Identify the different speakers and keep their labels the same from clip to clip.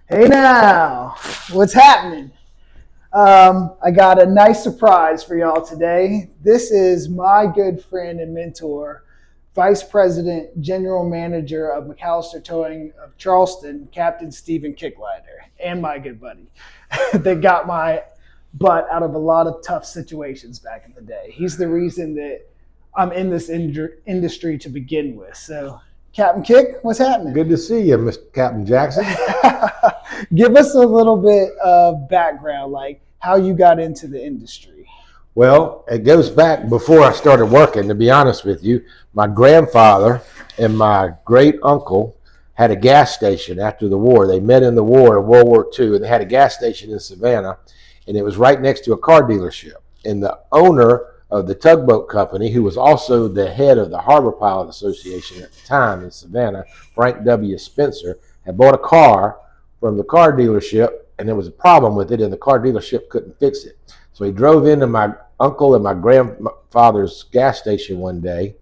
Speaker 1: Hey now, what's happening? I got a nice surprise for y'all today. This is my good friend and mentor, Vice President, General Manager of McAllister Towing of Charleston, Captain Stephen Kicklighter, and my good buddy. They got my butt out of a lot of tough situations back in the day. He's the reason that I'm in this industry to begin with. So, Captain Kick, what's happening?
Speaker 2: Good to see you, Mr. Captain Jackson.
Speaker 1: Give us a little bit of background, like how you got into the industry.
Speaker 2: Well, it goes back before I started working, to be honest with you. My grandfather and my great uncle had a gas station after the war. They met in the war, in World War II, and they had a gas station in Savannah, and it was right next to a car dealership. And the owner of the Tugboat Company, who was also the head of the Harbor Pilot Association at the time in Savannah, Frank W. Spencer, had bought a car from the car dealership, and there was a problem with it, and the car dealership couldn't fix it. So he drove into my uncle and my grandfather's gas station one day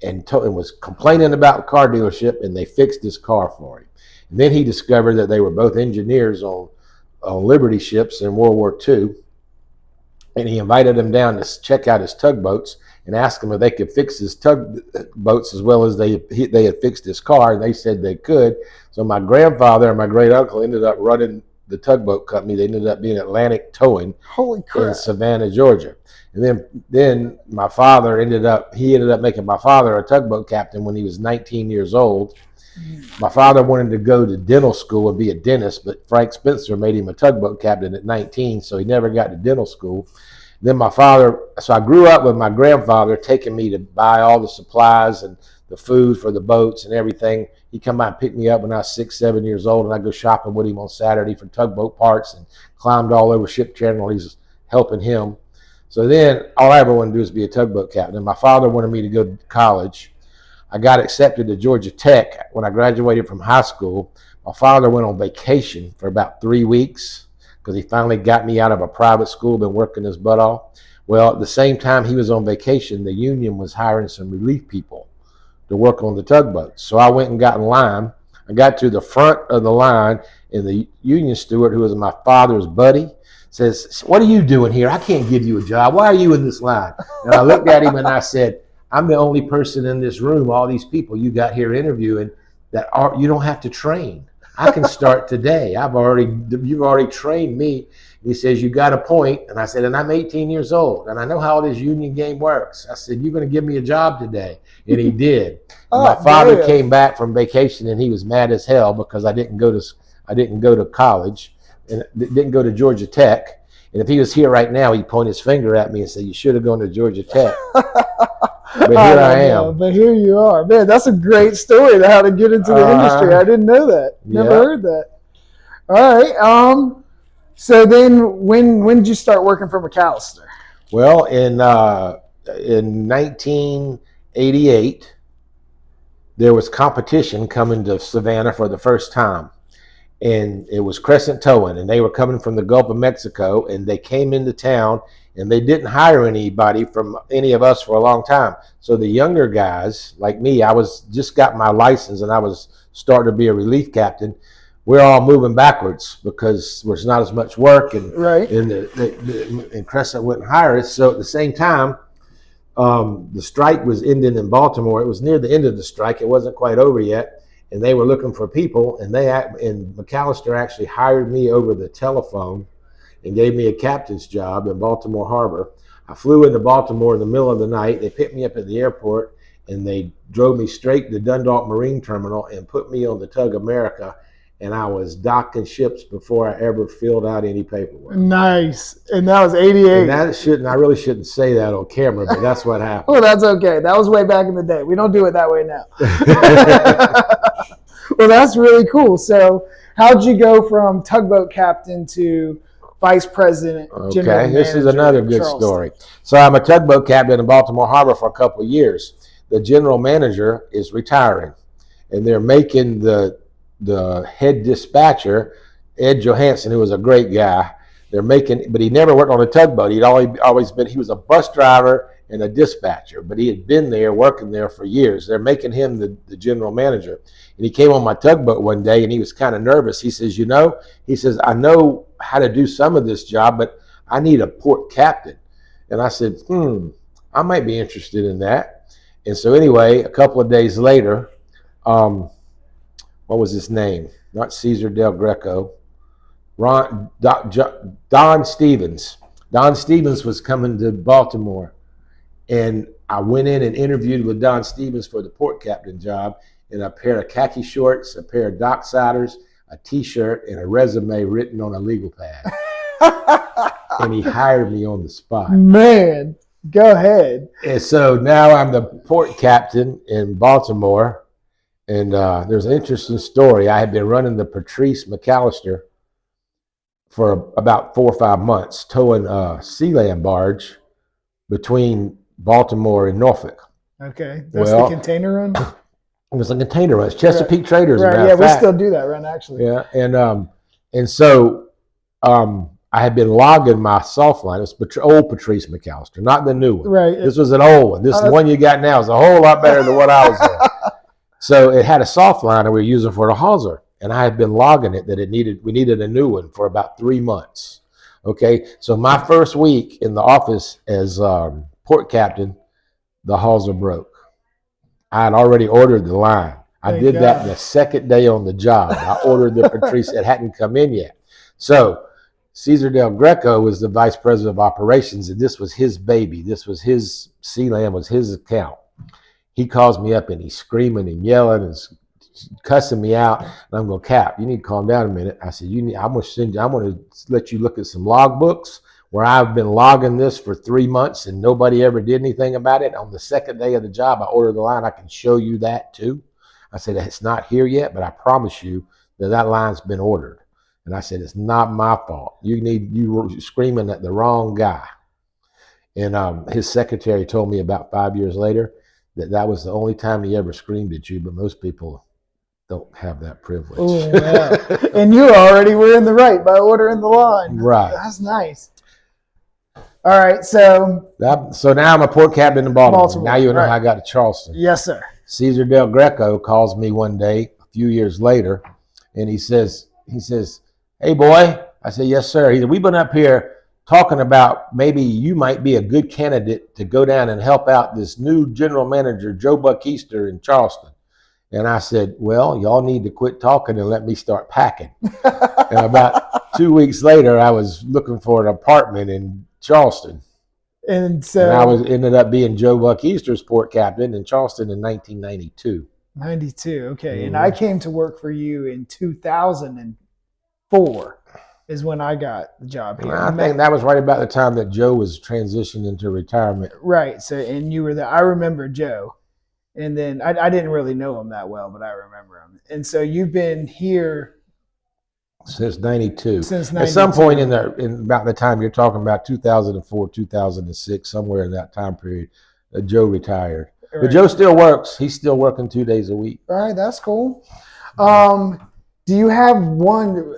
Speaker 2: and was complaining about the car dealership, and they fixed his car for him. And then he discovered that they were both engineers on Liberty ships in World War II, and he invited them down to check out his tugboats and asked them if they could fix his tugboats as well as they had fixed his car, and they said they could. So my grandfather and my great uncle ended up running the Tugboat Company. They ended up being Atlantic Towing.
Speaker 1: Holy crap.
Speaker 2: In Savannah, Georgia. And then my father ended up making my father a tugboat captain when he was 19 years old. My father wanted to go to dental school and be a dentist, but Frank Spencer made him a tugboat captain at 19, so he never got to dental school. Then so I grew up with my grandfather taking me to buy all the supplies and the food for the boats and everything. He'd come by and pick me up when I was 6, 7 years old, and I'd go shopping with him on Saturday for tugboat parts and climbed all over Ship Channel. He's helping him. So then all I ever wanted to do was be a tugboat captain. And my father wanted me to go to college. I got accepted to Georgia Tech when I graduated from high school. My father went on vacation for about 3 weeks because he finally got me out of a private school, been working his butt off. Well, at the same time he was on vacation, the union was hiring some relief people to work on the tugboats. So I went and got in line. I got to the front of the line, and the union steward, who was my father's buddy, says, "What are you doing here? I can't give you a job. Why are you in this line?" And I looked at him and I said, "I'm the only person in this room, all these people you got here interviewing, you don't have to train. I can start today. You've already trained me." He says, "You got a point." And I said, "And I'm 18 years old, and I know how this union game works." I said, "You're going to give me a job today." And he did. My father came back from vacation, and he was mad as hell because I didn't go to college and didn't go to Georgia Tech. And if he was here right now, he'd point his finger at me and say, "You should have gone to Georgia Tech." But here I am.
Speaker 1: But here you are. Man, that's a great story to how to get into the industry. I didn't know that. Never heard that. All right. So then when did you start working for McAllister?
Speaker 2: Well, in 1988, there was competition coming to Savannah for the first time. And it was Crescent Towing, and they were coming from the Gulf of Mexico, and they came into town, and they didn't hire anybody from any of us for a long time. So the younger guys, like me, I was just got my license, and I was starting to be a relief captain. We're all moving backwards because there's not as much work, and
Speaker 1: right.
Speaker 2: and Crescent wouldn't hire us. So at the same time, the strike was ending in Baltimore. It was near the end of the strike. It wasn't quite over yet. And they were looking for people, and McAllister actually hired me over the telephone and gave me a captain's job in Baltimore Harbor. I flew into Baltimore in the middle of the night. They picked me up at the airport, and they drove me straight to Dundalk Marine Terminal and put me on the Tug America, and I was docking ships before I ever filled out any paperwork.
Speaker 1: Nice. And that was 88.
Speaker 2: And I really shouldn't say that on camera, but that's what happened.
Speaker 1: Well, that's okay. That was way back in the day. We don't do it that way now. Well, that's really cool. So how'd you go from tugboat captain to vice president?
Speaker 2: Okay, this is another good story. So I'm a tugboat captain in Baltimore Harbor for a couple of years. The general manager is retiring, and they're making the head dispatcher, Ed Johansson, who was a great guy. But he never worked on a tugboat. He was a bus driver and a dispatcher, but he had been there working there for years. They're making him the general manager. And he came on my tugboat one day and he was kind of nervous. He says, he says, I know how to do some of this job, but I need a port captain. And I said, I might be interested in that. And so anyway, a couple of days later, what was his name? Not Cesar Del Greco. Don Stevens. Don Stevens was coming to Baltimore. And I went in and interviewed with Don Stevens for the port captain job in a pair of khaki shorts, a pair of docksiders, a T-shirt, and a resume written on a legal pad. And he hired me on the spot.
Speaker 1: Man, go ahead.
Speaker 2: And so now I'm the port captain in Baltimore. And there's an interesting story. I had been running the Patrice McAllister for about 4 or 5 months, towing a sea land barge between Baltimore and Norfolk.
Speaker 1: Okay, that's the container run?
Speaker 2: It was a container run. It's Chesapeake Traders.
Speaker 1: Right, yeah, we still do that run, actually.
Speaker 2: Yeah, and so I had been logging my soft line. It was old Patrice McAllister, not the new one.
Speaker 1: Right.
Speaker 2: This was an old one. This one you got now is a whole lot better than what I was doing. So it had a soft line that we were using for the hawser, and I had been logging it that we needed a new one for about 3 months. Okay, so my first week in the office as port captain, the hawser broke. I had already ordered the line. I did that the second day on the job. I ordered the Patrice. It hadn't come in yet. So Cesar Del Greco was the vice president of operations, and this was his baby. This was his sea land, was his account. He calls me up and he's screaming and yelling and cussing me out. And I'm going, Cap, you need to calm down a minute. I said, I'm going to let you look at some logbooks where I've been logging this for 3 months and nobody ever did anything about it. On the second day of the job, I ordered the line. I can show you that too. I said, it's not here yet, but I promise you that line's been ordered. And I said, it's not my fault. You were screaming at the wrong guy. And his secretary told me about 5 years later that was the only time he ever screamed at you, but most people don't have that privilege.
Speaker 1: Oh, yeah. And you already were in the right by ordering the line.
Speaker 2: Right.
Speaker 1: That's nice. All right, so
Speaker 2: now I'm a port captain in Baltimore. Now you know how I got to Charleston.
Speaker 1: Yes, sir.
Speaker 2: Cesar Del Greco calls me one day, a few years later, and he says, hey, boy. I said, yes, sir. He said, we've been up here talking about maybe you might be a good candidate to go down and help out this new general manager, Joe McAllister, in Charleston. And I said, well, y'all need to quit talking and let me start packing. And about 2 weeks later, I was looking for an apartment in Charleston.
Speaker 1: And so
Speaker 2: I ended up being Joe McAllister's port captain in Charleston in 1992.
Speaker 1: 92, okay. And I came to work for you in 2004 is when I got the job here.
Speaker 2: I think that was right about the time that Joe was transitioning into retirement.
Speaker 1: Right. So, and you were there. I remember Joe. And then I didn't really know him that well, but I remember him. And so you've been here
Speaker 2: since 92.
Speaker 1: Since 92.
Speaker 2: At some point in about the time you're talking about 2004, 2006, somewhere in that time period, Joe retired. Right. But Joe still works. He's still working 2 days a week.
Speaker 1: All right, that's cool. Do you have one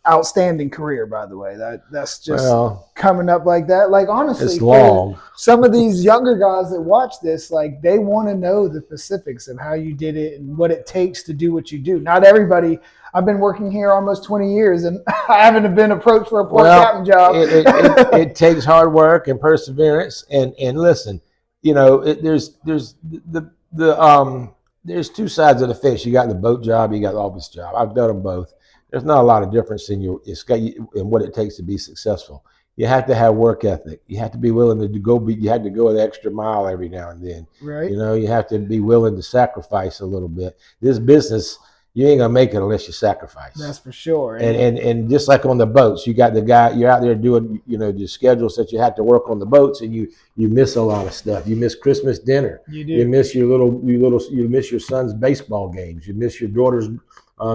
Speaker 1: outstanding career, by the way? That's just coming up like that. Like, honestly,
Speaker 2: it's long.
Speaker 1: Some of these younger guys that watch this, like, they want to know the specifics of how you did it and what it takes to do what you do. Not everybody. I've been working here almost 20 years, and I haven't been approached for a port captain job.
Speaker 2: It takes hard work and perseverance. And listen, you know, there's two sides of the fence. You got the boat job, you got the office job. I've done them both. There's not a lot of difference in what it takes to be successful. You have to have work ethic. You have to be willing to you have to go the extra mile every now and then.
Speaker 1: Right.
Speaker 2: You know, you have to be willing to sacrifice a little bit. This business, you ain't gonna make it unless you sacrifice.
Speaker 1: That's for sure.
Speaker 2: And just like on the boats, you got the guy, you're out there doing, you know, the schedules that you have to work on the boats, and you miss a lot of stuff. You miss Christmas dinner.
Speaker 1: You do.
Speaker 2: You miss you miss your son's baseball games. You miss your daughter's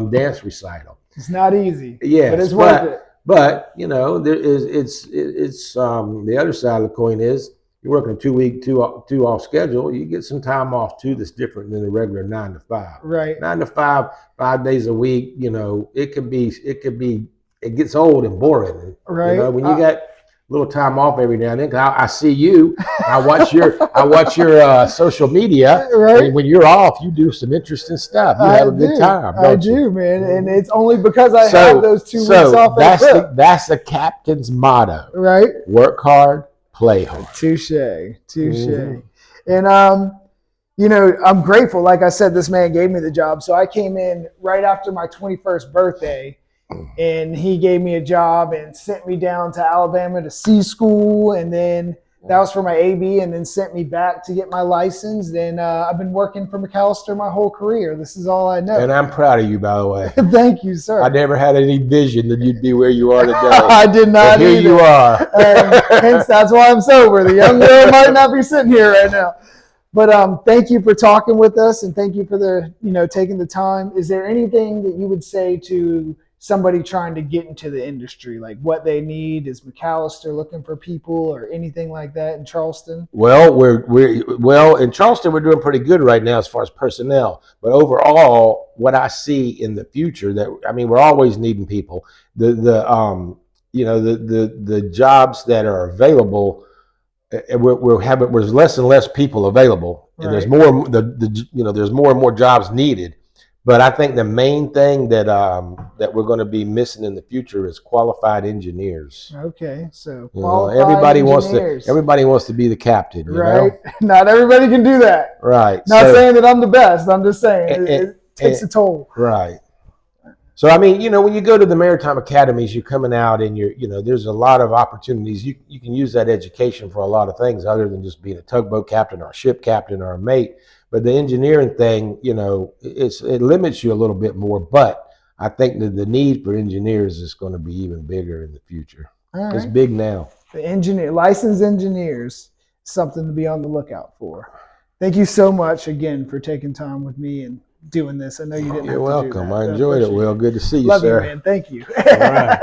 Speaker 2: dance recital.
Speaker 1: It's not easy.
Speaker 2: Yeah,
Speaker 1: but it's worth it.
Speaker 2: But you know, it's the other side of the coin is you're working 2 week, two off schedule. You get some time off too. That's different than the regular 9 to 5.
Speaker 1: Right.
Speaker 2: 9 to 5, 5 days a week. You know, it gets old and boring.
Speaker 1: Right.
Speaker 2: You know, when little time off every now and then. 'Cause I see you. I watch your social media.
Speaker 1: Right.
Speaker 2: And when you're off, you do some interesting stuff. You have a good time.
Speaker 1: I do, man. And it's only because I have those 2 weeks off.
Speaker 2: That's the captain's motto.
Speaker 1: Right.
Speaker 2: Work hard, play hard.
Speaker 1: Touche. And you know, I'm grateful. Like I said, this man gave me the job. So I came in right after my 21st birthday, and he gave me a job and sent me down to Alabama to C school. And then that was for my AB, and then sent me back to get my license. Then I've been working for McAllister my whole career. This is all I know.
Speaker 2: And I'm proud of you, by the way.
Speaker 1: Thank you, sir.
Speaker 2: I never had any vision that you'd be where you are today.
Speaker 1: I did not.
Speaker 2: But here you are.
Speaker 1: Hence, that's why I'm sober. The young girl might not be sitting here right now. But thank you for talking with us, and thank you for taking the time. Is there anything that you would say to somebody trying to get into the industry, like what they need? Is McAllister looking for people or anything like that in Charleston?
Speaker 2: Well, well in Charleston we're doing pretty good right now as far as personnel. But overall, what I see in the future, we're always needing people. The jobs that are available, there's less and less people available, and
Speaker 1: Right.
Speaker 2: there's more there's more and more jobs needed. But I think the main thing that we're going to be missing in the future is qualified engineers.
Speaker 1: Okay, so
Speaker 2: everybody wants to be the captain,
Speaker 1: right? Not everybody can do that.
Speaker 2: Right.
Speaker 1: Not saying that I'm the best. I'm just saying it takes a toll.
Speaker 2: Right. So I mean, when you go to the maritime academies, you're coming out and there's a lot of opportunities. You can use that education for a lot of things other than just being a tugboat captain or a ship captain or a mate. But the engineering thing, it limits you a little bit more. But I think that the need for engineers is going to be even bigger in the future. Right. It's big now.
Speaker 1: The licensed engineers, something to be on the lookout for. Thank you so much again for taking time with me and doing this. I know you didn't.
Speaker 2: You're welcome. I enjoyed it, Will. Good to see you,
Speaker 1: Love
Speaker 2: sir.
Speaker 1: you, man. Thank you.
Speaker 2: All right.